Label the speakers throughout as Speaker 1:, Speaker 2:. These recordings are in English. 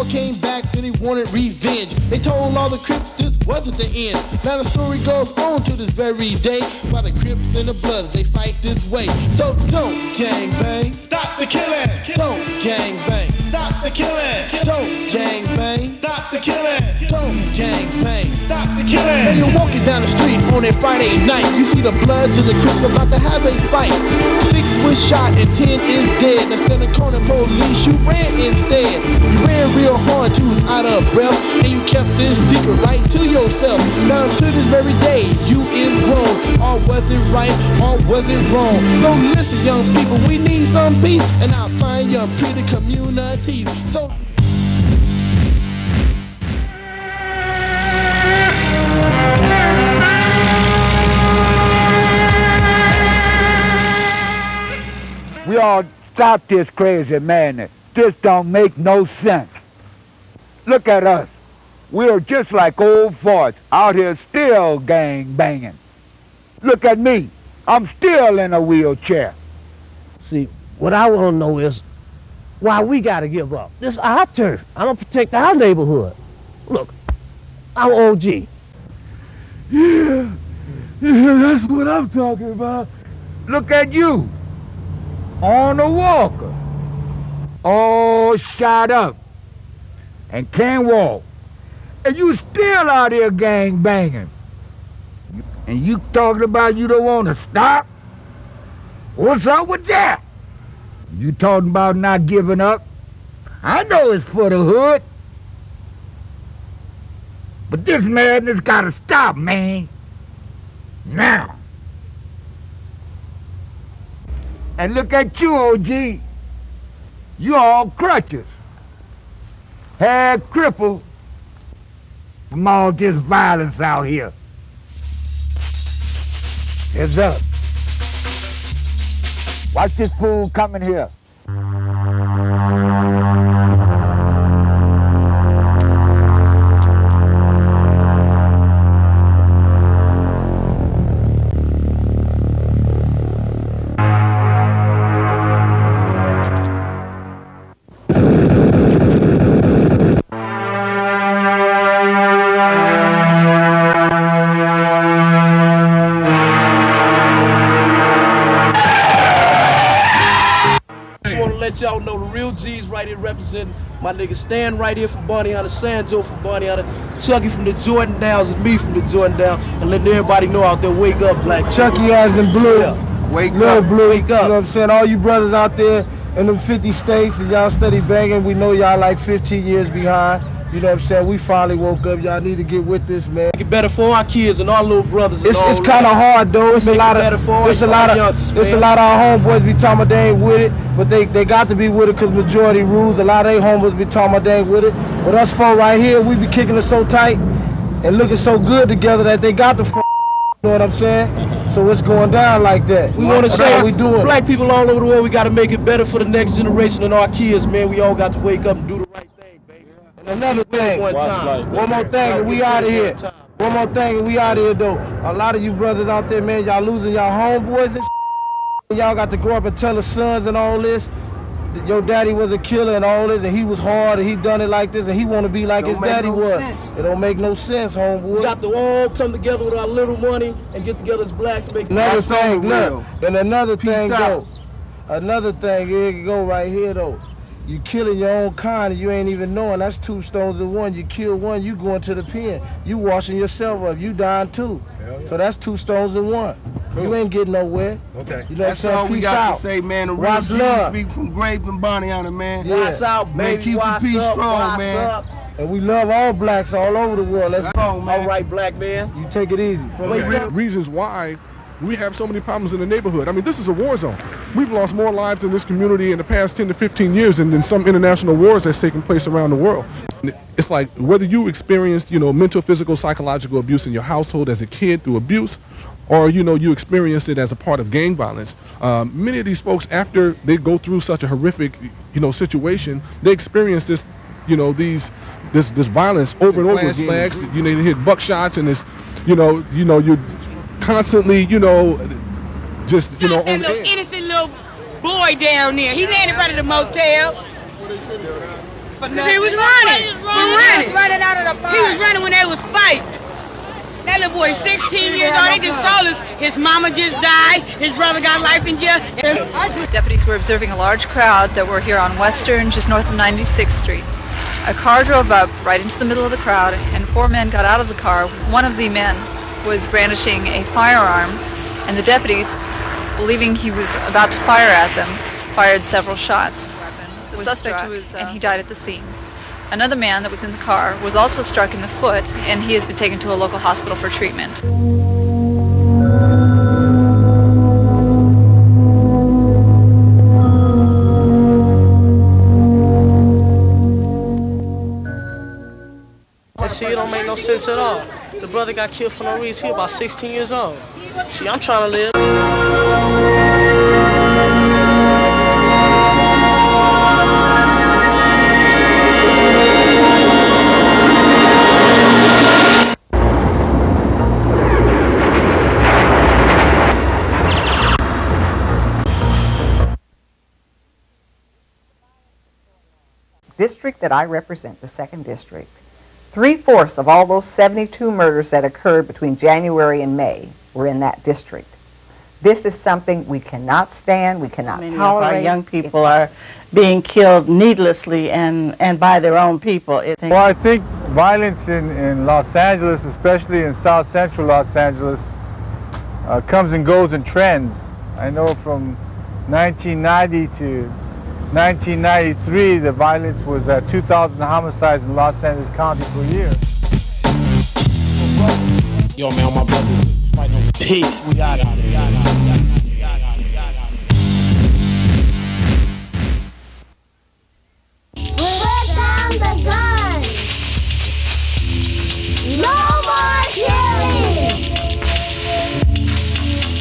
Speaker 1: all came back and they wanted revenge. They told all the Crips this wasn't the end. Now the story goes on to this very day. While the Crips and the Bloods, they fight this way. So don't gang bang.
Speaker 2: Stop the killing.
Speaker 1: Don't gang bang.
Speaker 2: Stop the killing.
Speaker 1: Don't gang bang.
Speaker 2: Stop the killing.
Speaker 1: Don't gang bang.
Speaker 2: Stop the killing.
Speaker 1: When you're walking down the street on a Friday night, you see the Bloods and the Crips about to have a fight. 6 was shot and 10 is dead. Now stand in the corner, police, you ran instead. You ran real hard, you was out of breath, and you kept this secret right to yourself. Now to this very day, you is grown. Or was it right, or was it wrong? So listen, young people, we need some peace, and I'll find your pretty communities. So
Speaker 3: we all stop this crazy madness. This don't make no sense. Look at us. We're just like old farts out here still gang banging. Look at me. I'm still in a wheelchair.
Speaker 4: See, what I want to know is why we got to give up. This is our turf. I'm going to protect our neighborhood. Look, I'm OG.
Speaker 3: Yeah, that's what I'm talking about. Look at you. On a walker. All shot up. And can't walk. And you still out here gang banging. And you talking about you don't want to stop? What's up with that? You talking about not giving up? I know it's for the hood. But this madness gotta stop, man. Now. And look at you, OG. You all crutches. Had crippled from all this violence out here. Heads up. Watch this fool coming here.
Speaker 1: Y'all know the real G's right here representing my nigga Stan right here from Barney Hunter, Sanjo from Barney Hunter, Chucky from the Jordan Downs, and me from the Jordan Down, and letting everybody know out there, wake up, black
Speaker 5: Chucky as in blue. Yeah.
Speaker 1: Wake
Speaker 5: Lil
Speaker 1: up,
Speaker 5: blue.
Speaker 1: wake up.
Speaker 5: You know what I'm saying? All you brothers out there in them 50 states and y'all steady banging, we know y'all like 15 years behind. You know what I'm saying? We finally woke up. Y'all need to get with this, man.
Speaker 1: Make it better for our kids and our little brothers.
Speaker 5: It's kind of hard though. It's a lot of our homeboys be talking about they ain't with it, but they got to be with it because majority rules. A lot of they homeboys be talking about they ain't with it. But us four right here, we be kicking it so tight and looking so good together that they got the. You know what I'm saying? So it's going down like that.
Speaker 1: We want to say we doing. Black people all over the world, we got to make it better for the next generation and our kids, man. We all got to wake up and do the right thing, baby. And
Speaker 5: another thing, one more thing, and we out of here. One more thing, and we out of here though. A lot of you brothers out there, man, y'all losing y'all homeboys and y'all got to grow up and tell the sons and all this. Your daddy was a killer and all this, and he was hard, and he done it like this, and he want to be like his daddy was. It don't make no sense, homeboy.
Speaker 1: We got to all come together with our little money and get together as blacks. Make
Speaker 5: another thing, look, and another thing go. Another thing, here you go right here though. You killing your own kind and you ain't even knowing. That's 2 stones in one. You kill one, you going to the pen. You washing yourself up. You dying too. Yeah. So that's 2 stones in one. Cool. You ain't getting nowhere.
Speaker 6: Okay.
Speaker 5: You know
Speaker 6: that's all we got to say, man. The real G's speak from Grape and Bonnie on it, man.
Speaker 5: Yeah.
Speaker 1: Watch out, baby.
Speaker 6: Man, keep the peace strong, man.
Speaker 1: Up.
Speaker 5: And we love all blacks all over the world. Let's
Speaker 6: go, man.
Speaker 1: All right, black man.
Speaker 5: You take it easy.
Speaker 7: Reasons why we have so many problems in the neighborhood. I mean, this is a war zone. We've lost more lives in this community in the past 10 to 15 years than some international wars that's taken place around the world. It's like whether you experienced, mental, physical, psychological abuse in your household as a kid through abuse, or, you experienced it as a part of gang violence. Many of these folks, after they go through such a horrific, situation, they experience this, this violence over and over again. Flags, they hit buckshots and this, you're constantly, just, on
Speaker 8: that little innocent little boy down there. He landed in front of the motel. He was running. He was running out of the park. He was running when they was fighting. That little boy is 16 years old. They just told us his mama just died. His brother got life in jail.
Speaker 9: Deputies were observing a large crowd that were here on Western, just north of 96th Street. A car drove up right into the middle of the crowd, and 4 men got out of the car. One of the men was brandishing a firearm, and the deputies, believing he was about to fire at them, fired several shots. The suspect was, and he died at the scene. Another man that was in the car was also struck in the foot, and he has been taken to a local hospital for treatment.
Speaker 10: See, it don't make no sense at all. The brother got killed for no reason. He about 16 years old. See, I'm trying to live.
Speaker 11: District that I represent, the 2nd District, 3/4 of all those 72 murders that occurred between January and May were in that district. This is something we cannot stand, we cannot tolerate.
Speaker 12: Our young people are being killed needlessly and by their own people.
Speaker 3: Well, I think violence in Los Angeles, especially in South Central Los Angeles, comes and goes in trends. I know from 1990 to 1993, the violence was at 2,000 homicides in Los Angeles County per year.
Speaker 1: Yo, man, my brothers fighting over peace. We out of here.
Speaker 13: Put down the guns. No more killing.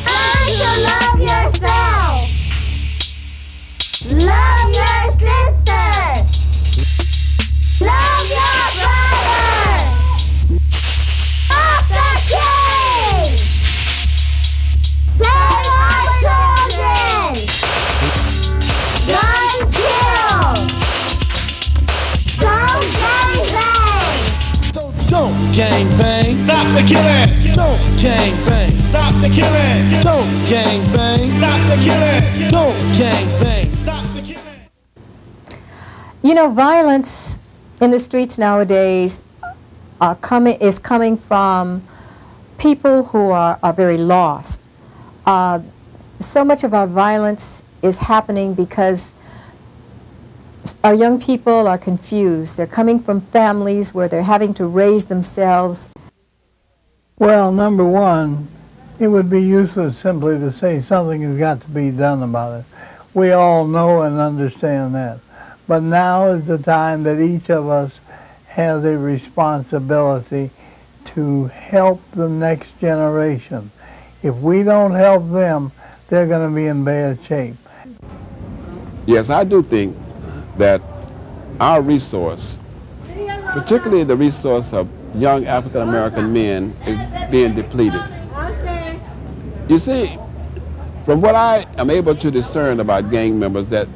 Speaker 13: Learn to love yourself. Love your sister. Love your brother. Stop the killing. Save our children. Gun kill. Don't gang bang.
Speaker 1: Don't gang bang.
Speaker 2: Stop the killing.
Speaker 1: Don't gang bang.
Speaker 2: Stop the killing.
Speaker 1: Don't gang bang.
Speaker 2: Stop the killing.
Speaker 1: Don't gang bang.
Speaker 2: Stop the killing.
Speaker 14: You know, violence in the streets nowadays is coming from people who are very lost. So much of our violence is happening because our young people are confused. They're coming from families where they're having to raise themselves.
Speaker 15: Well, number one, it would be useless simply to say something has got to be done about it. We all know and understand that. But now is the time that each of us has a responsibility to help the next generation. If we don't help them, they're going to be in bad shape.
Speaker 16: Yes, I do think that our resource, particularly the resource of young African-American men, is being depleted. You see, from what I am able to discern about gang members, that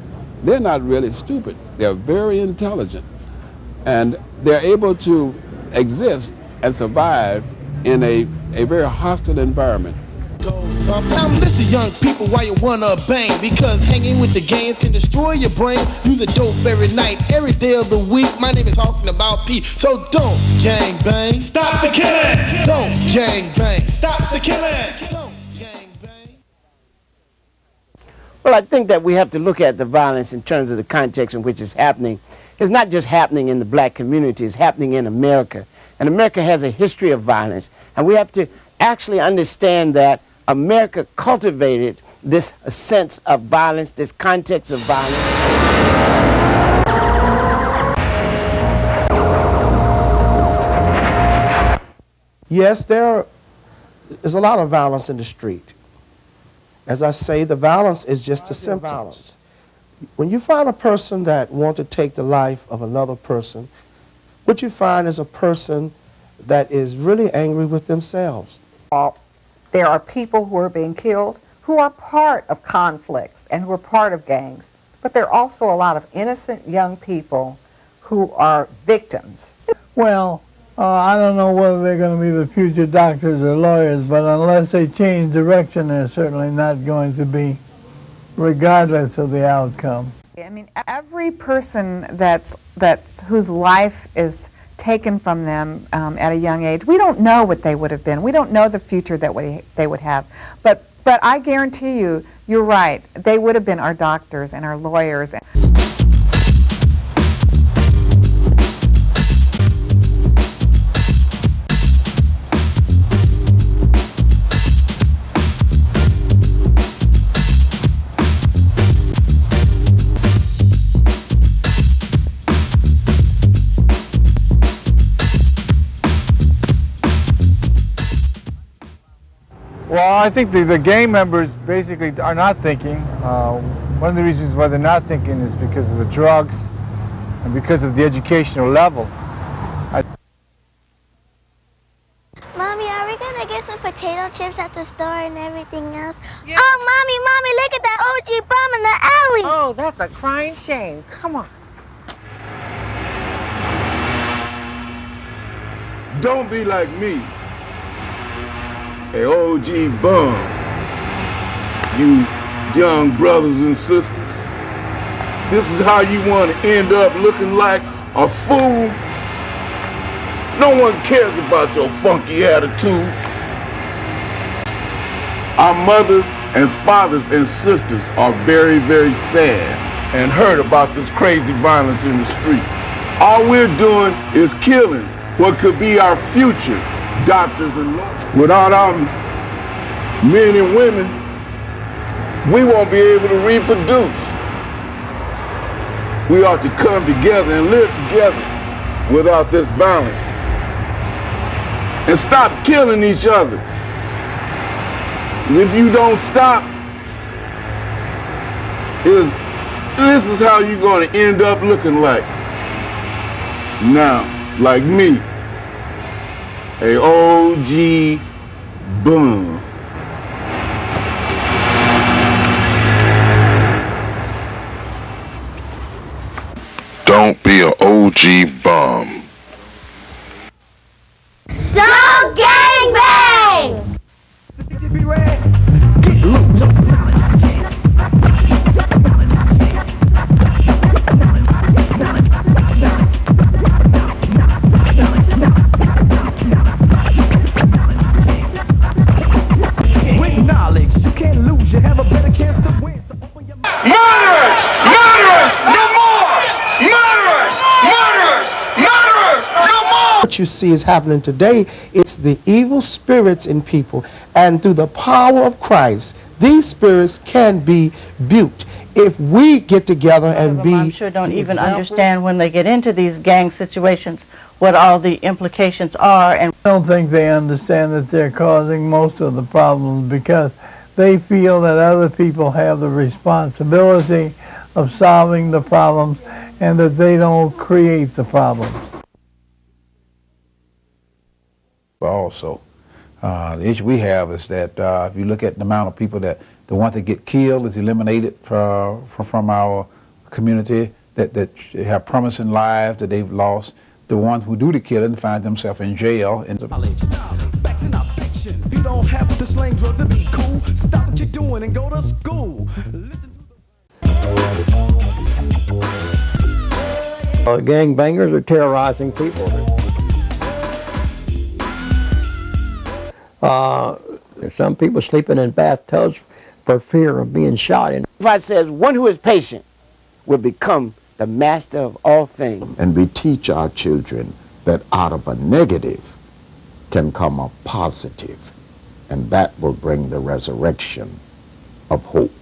Speaker 16: they're not really stupid. They're very intelligent. And they're able to exist and survive in a very hostile environment.
Speaker 1: Now listen, young people, why you wanna bang? Because hanging with the gangs can destroy your brain. Do the dope every night, every day of the week. My name is talking about P. So don't gang bang.
Speaker 2: Stop the killing.
Speaker 1: Don't gang bang.
Speaker 2: Stop the killing.
Speaker 1: Don't gang bang.
Speaker 4: Well, I think that we have to look at the violence in terms of the context in which it's happening. It's not just happening in the black community, it's happening in America. And America has a history of violence. And we have to actually understand that America cultivated this sense of violence, this context of violence.
Speaker 5: Yes, there is a lot of violence in the street. As I say, the violence is just the symptoms. When you find a person that wants to take the life of another person, what you find is a person that is really angry with themselves.
Speaker 11: There are people who are being killed who are part of conflicts and who are part of gangs. But there are also a lot of innocent young people who are victims?
Speaker 15: Well, I don't know whether they're going to be the future doctors or lawyers, but unless they change direction, they're certainly not going to be, regardless of the outcome.
Speaker 17: I mean, every person whose life is taken from them at a young age, we don't know what they would have been. We don't know the future that they would have. But I guarantee you, you're right. They would have been our doctors and our lawyers.
Speaker 5: Well, I think the gang members basically are not thinking. One of the reasons why they're not thinking is because of the drugs and because of the educational level.
Speaker 13: Mommy, are we going to get some potato chips at the store and everything else? Yeah. Oh, Mommy, look at that OG bum in the alley.
Speaker 11: Oh, that's a crying shame. Come on.
Speaker 6: Don't be like me. Hey, OG bum, you young brothers and sisters, this is how you want to end up looking like a fool? No one cares about your funky attitude. Our mothers and fathers and sisters are very, very sad and hurt about this crazy violence in the street. All we're doing is killing what could be our future doctors and lawyers. Without our men and women, we won't be able to reproduce. We ought to come together and live together without this violence. And stop killing each other. If you don't stop, this is how you're going to end up looking like. Now, like me. A OG bum.
Speaker 18: Don't be an OG bum.
Speaker 13: Don't gangbang!
Speaker 19: What you see is happening today, it's the evil spirits in people, and through the power of Christ, these spirits can be rebuked if we get together and be.
Speaker 12: I'm sure don't even understand when they get into these gang situations what all the implications are. And
Speaker 15: I don't think they understand that they're causing most of the problems because they feel that other people have the responsibility of solving the problems and that they don't create the problems.
Speaker 20: Also, the issue we have is that if you look at the amount of people that the ones that get killed is eliminated from our community, that have promising lives that they've lost. The ones who do the killing find themselves in jail.
Speaker 21: You don't have to slang drugs to be cool. Stop what you're doing and go to school.
Speaker 22: Gangbangers are terrorizing people. Some people sleeping in bathtubs for fear of being shot.
Speaker 4: God says, one who is patient will become the master of all things.
Speaker 23: And we teach our children that out of a negative can come a positive, and that will bring the resurrection of hope.